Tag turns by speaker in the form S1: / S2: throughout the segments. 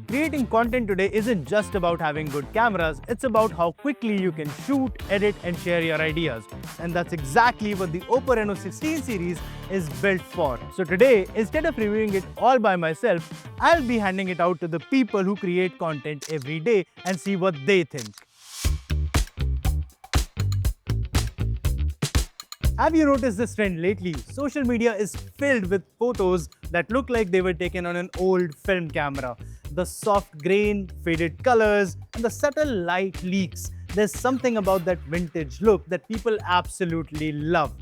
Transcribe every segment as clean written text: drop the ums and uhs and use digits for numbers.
S1: Creating content today isn't just about having good cameras, it's about how quickly you can shoot, edit and share your ideas. And that's exactly what the OPPO Reno16 series is built for. So today, instead of reviewing it all by myself, I'll be handing it out to the people who create content every day and see what they think. Have you noticed this trend lately? Social media is filled with photos that look like they were taken on an old film camera. The soft grain, faded colors, and the subtle light leaks. There's something about that vintage look that people absolutely love.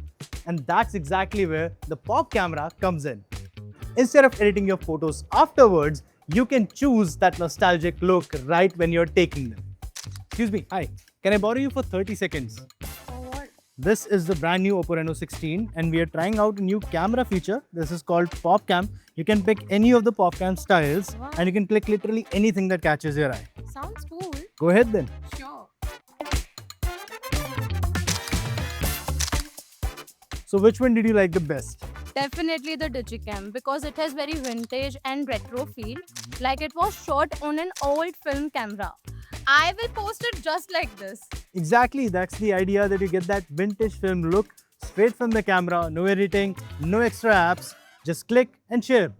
S1: And that's exactly where the POP camera comes in. Instead of editing your photos afterwards, you can choose that nostalgic look right when you're taking them. Excuse me, hi, can I borrow you for 30 seconds? This is the brand new OPPO Reno16 and we are trying out a new camera feature. This is called Pop Cam. You can pick any of the Pop Cam styles and you can click literally anything that catches your eye.
S2: Sounds cool.
S1: Go ahead then.
S2: Sure.
S1: So which one did you like the best?
S2: Definitely the Digicam because it has very vintage and retro feel, like it was shot on an old film camera. I will post it just like this.
S1: Exactly, that's the idea, that you get that vintage film look straight from the camera, no editing, no extra apps, just click and share.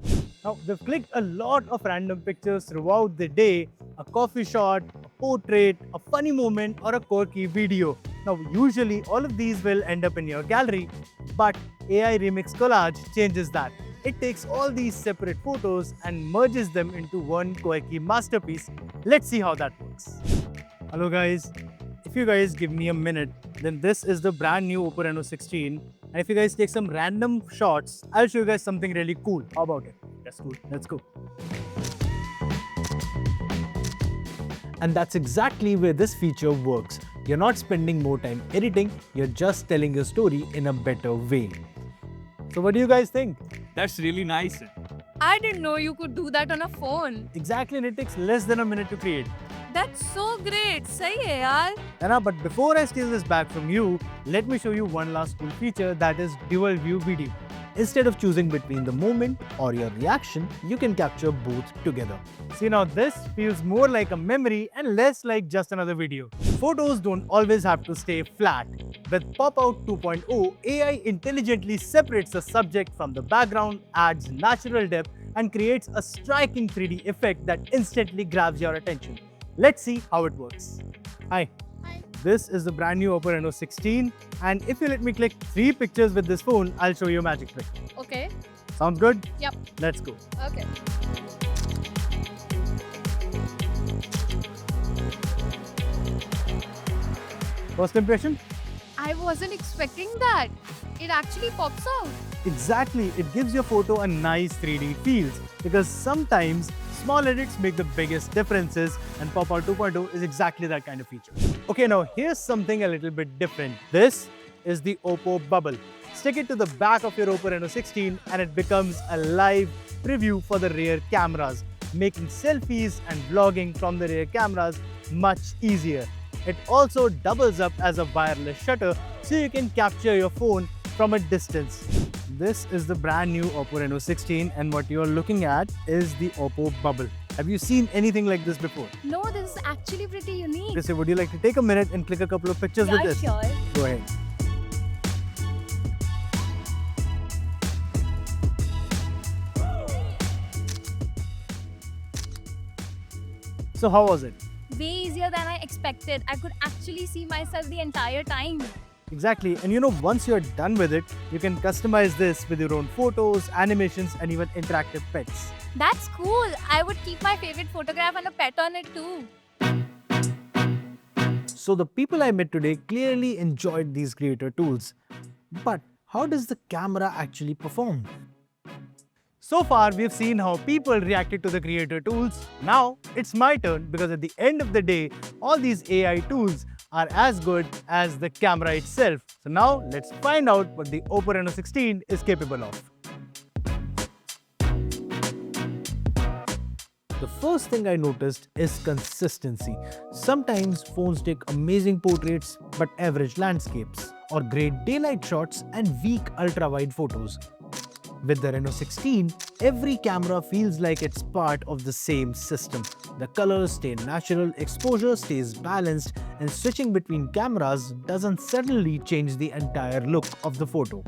S1: Now, we've clicked a lot of random pictures throughout the day, a coffee shot, a portrait, a funny moment or a quirky video. Now, usually all of these will end up in your gallery, but AI Remix Collage changes that. It takes all these separate photos and merges them into one quirky masterpiece. Let's see how that works. Hello guys, if you guys give me a minute, then this is the brand new OPPO Reno16. And if you guys take some random shots, I'll show you guys something really cool. How about it? That's cool. Let's go. And that's exactly where this feature works. You're not spending more time editing, you're just telling your story in a better way. So what do you guys think?
S3: That's really nice.
S2: I didn't know you could do that on a phone.
S1: Exactly, and it takes less than a minute to create.
S2: That's so great. Sahi hai yaar.
S1: But before I steal this back from you, let me show you one last cool feature, that is dual view video. Instead of choosing between the moment or your reaction, you can capture both together. See, now this feels more like a memory and less like just another video. Photos don't always have to stay flat. With Popout 2.0, AI intelligently separates the subject from the background, adds natural depth, and creates a striking 3D effect that instantly grabs your attention. Let's see how it works. Hi.
S2: Hi.
S1: This is the brand new OPPO Reno16, and if you let me click 3 pictures with this phone, I'll show you a magic trick.
S2: Okay.
S1: Sound good?
S2: Yep.
S1: Let's go.
S2: Okay.
S1: First impression?
S2: I wasn't expecting that. It actually pops out.
S1: Exactly, it gives your photo a nice 3D feel because sometimes small edits make the biggest differences, and Popout 2.0 is exactly that kind of feature. Okay, now here's something a little bit different. This is the OPPO Bubble. Stick it to the back of your OPPO Reno16 and it becomes a live preview for the rear cameras, making selfies and vlogging from the rear cameras much easier. It also doubles up as a wireless shutter so you can capture your phone from a distance. This is the brand new OPPO Reno16 and what you're looking at is the OPPO Bubble. Have you seen anything like this before?
S2: No, this is actually pretty unique.
S1: So would you like to take a minute and click a couple of pictures with this?
S2: Sure.
S1: Go ahead. So how was it?
S2: Way easier than I expected. I could actually see myself the entire time.
S1: Exactly, and you know, once you're done with it, you can customize this with your own photos, animations, and even interactive pets.
S2: That's cool. I would keep my favorite photograph and a pet on it too.
S1: So the people I met today clearly enjoyed these creator tools. But how does the camera actually perform? So far, we've seen how people reacted to the creator tools. Now, it's my turn because at the end of the day, all these AI tools are as good as the camera itself. So now, let's find out what the OPPO Reno16 is capable of. The first thing I noticed is consistency. Sometimes phones take amazing portraits but average landscapes, or great daylight shots and weak ultra-wide photos. With the Reno16, every camera feels like it's part of the same system. The colors stay natural, exposure stays balanced, and switching between cameras doesn't suddenly change the entire look of the photo.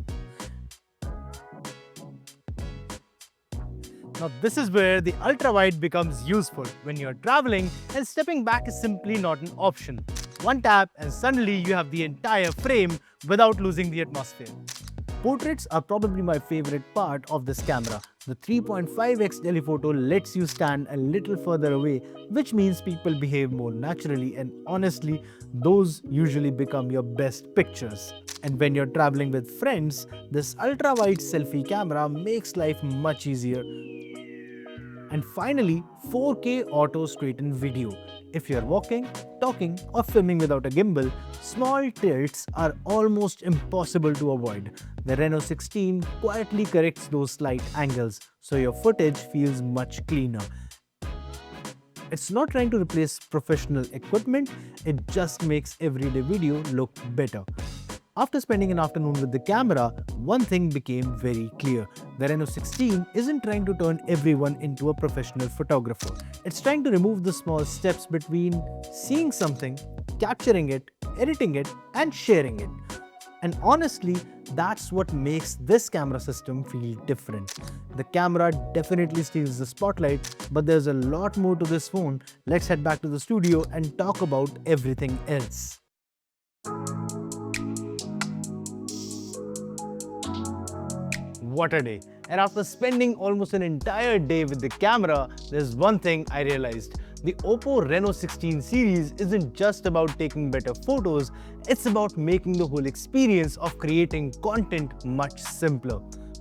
S1: Now this is where the ultra-wide becomes useful. When you're traveling and stepping back is simply not an option. One tap and suddenly you have the entire frame without losing the atmosphere. Portraits are probably my favorite part of this camera. The 3.5x telephoto lets you stand a little further away, which means people behave more naturally, and honestly, those usually become your best pictures. And when you're traveling with friends, this ultra-wide selfie camera makes life much easier. And finally, 4K auto straighten video. If you're walking, talking, or filming without a gimbal, small tilts are almost impossible to avoid. The Reno16 quietly corrects those slight angles, so your footage feels much cleaner. It's not trying to replace professional equipment, it just makes everyday video look better. After spending an afternoon with the camera, one thing became very clear. The Reno16 isn't trying to turn everyone into a professional photographer. It's trying to remove the small steps between seeing something, capturing it, editing it, and sharing it. And honestly, that's what makes this camera system feel different. The camera definitely steals the spotlight, but there's a lot more to this phone. Let's head back to the studio and talk about everything else. What a day! And after spending almost an entire day with the camera, there's one thing I realized. The OPPO Reno16 series isn't just about taking better photos, it's about making the whole experience of creating content much simpler.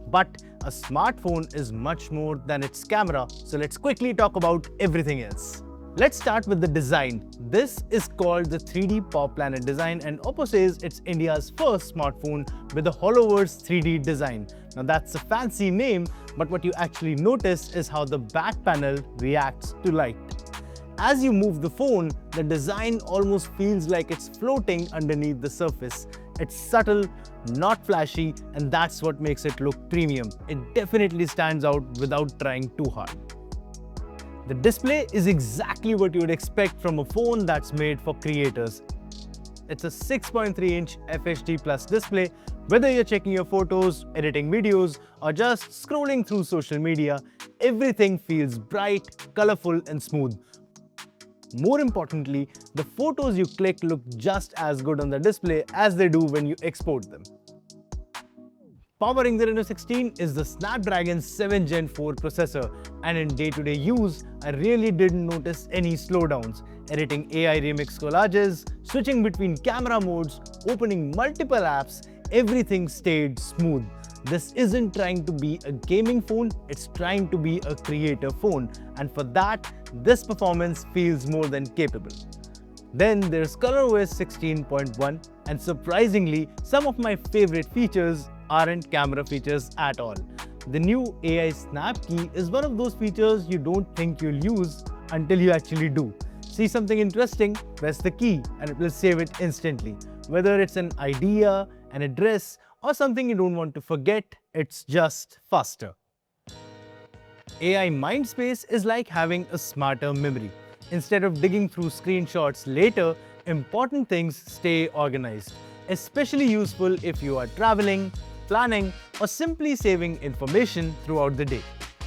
S1: But a smartphone is much more than its camera, so let's quickly talk about everything else. Let's start with the design. This is called the 3D Pop Planet design, and OPPO says it's India's first smartphone with a HoloVerse 3D design. Now that's a fancy name, but what you actually notice is how the back panel reacts to light. As you move the phone, the design almost feels like it's floating underneath the surface. It's subtle, not flashy, and that's what makes it look premium. It definitely stands out without trying too hard. The display is exactly what you would expect from a phone that's made for creators. It's a 6.3-inch FHD Plus display. Whether you're checking your photos, editing videos, or just scrolling through social media, everything feels bright, colorful, and smooth. More importantly, the photos you click look just as good on the display as they do when you export them. Powering the Reno16 is the Snapdragon 7 Gen 4 processor, and in day-to-day use, I really didn't notice any slowdowns. Editing AI remix collages, switching between camera modes, opening multiple apps, everything stayed smooth. This isn't trying to be a gaming phone, it's trying to be a creator phone, and for that, this performance feels more than capable. Then there's ColorOS 16.1, and surprisingly, some of my favorite features aren't camera features at all. The new AI Snap Key is one of those features you don't think you'll use until you actually do. See something interesting, press the key and it will save it instantly. Whether it's an idea, an address, or something you don't want to forget, it's just faster. AI Mindspace is like having a smarter memory. Instead of digging through screenshots later, important things stay organized. Especially useful if you are traveling, planning, or simply saving information throughout the day.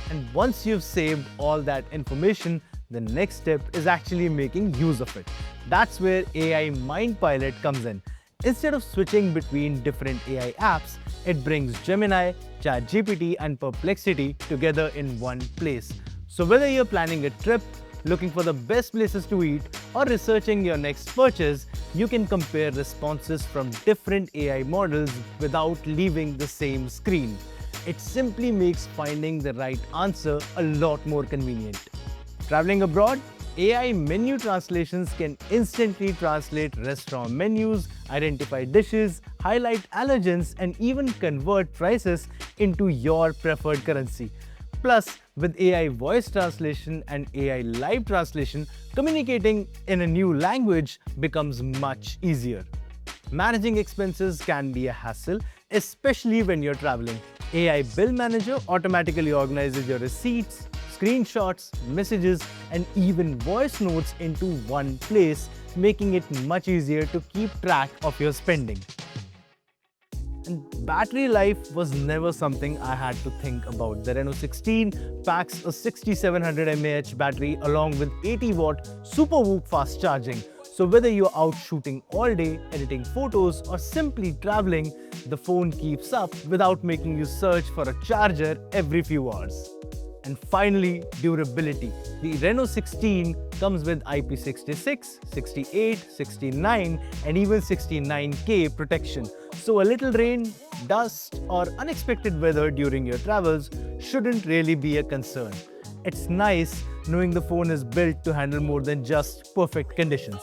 S1: And once you've saved all that information, the next step is actually making use of it. That's where AI Mind Pilot comes in. Instead of switching between different AI apps, it brings Gemini, ChatGPT, and Perplexity together in one place. So whether you're planning a trip, looking for the best places to eat, or researching your next purchase, you can compare responses from different AI models without leaving the same screen. It simply makes finding the right answer a lot more convenient. Traveling abroad? AI menu translations can instantly translate restaurant menus, identify dishes, highlight allergens, and even convert prices into your preferred currency. Plus, With AI voice translation and AI live translation, communicating in a new language becomes much easier. Managing expenses can be a hassle, especially when you're traveling. AI Bill Manager automatically organizes your receipts, screenshots, messages, and even voice notes into one place, making it much easier to keep track of your spending. And battery life was never something I had to think about. The Reno16 packs a 6700 mAh battery along with 80-watt Super Whoop fast charging. So whether you're out shooting all day, editing photos, or simply traveling, the phone keeps up without making you search for a charger every few hours. And finally, durability. The Reno16 comes with IP66, 68, 69, and even 69K protection. So a little rain, dust, or unexpected weather during your travels shouldn't really be a concern. It's nice knowing the phone is built to handle more than just perfect conditions.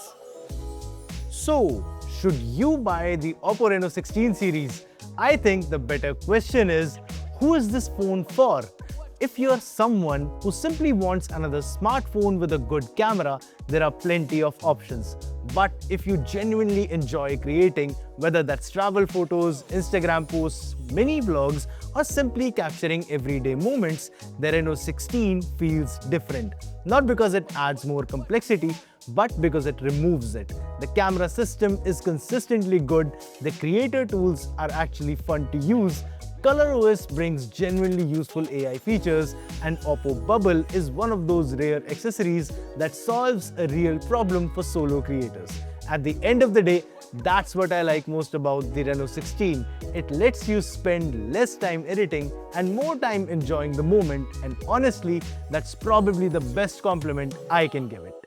S1: So, should you buy the OPPO Reno16 series? I think the better question is, who is this phone for? If you're someone who simply wants another smartphone with a good camera, there are plenty of options. But if you genuinely enjoy creating, whether that's travel photos, Instagram posts, mini vlogs, or simply capturing everyday moments, the Reno16 feels different. Not because it adds more complexity, but because it removes it. The camera system is consistently good, the creator tools are actually fun to use, ColorOS brings genuinely useful AI features, and OPPO Bubble is one of those rare accessories that solves a real problem for solo creators. At the end of the day, that's what I like most about the Reno16. It lets you spend less time editing and more time enjoying the moment, and honestly, that's probably the best compliment I can give it.